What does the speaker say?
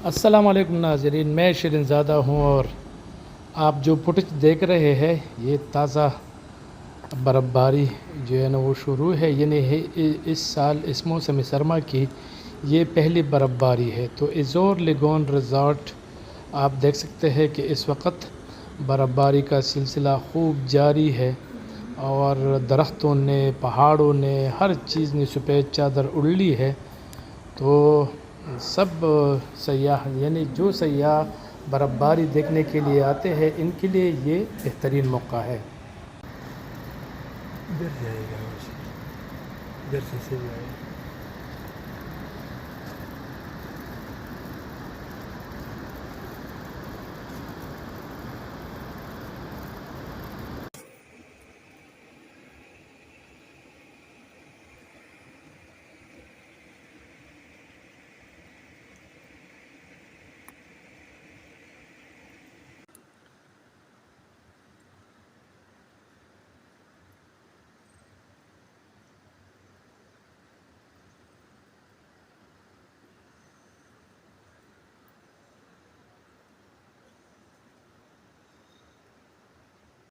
السلام علیکم ناظرین، میں شرین زادہ ہوں اور آپ جو فوٹیج دیکھ رہے ہیں یہ تازہ برف باری جو ہے نا وہ شروع ہے، یعنی اس سال اس موسم سرما کی یہ پہلی برف باری ہے۔ تو ایزور لیگون ریزارٹ آپ دیکھ سکتے ہیں کہ اس وقت برف باری کا سلسلہ خوب جاری ہے اور درختوں نے، پہاڑوں نے، ہر چیز نے سفید چادر اڑ لی ہے۔ تو سب سیاح، یعنی جو سیاح برف باری دیکھنے کے لیے آتے ہیں، ان کے لیے یہ بہترین موقع ہے۔ ادھر جائے گا، ادھر سے جائے گا۔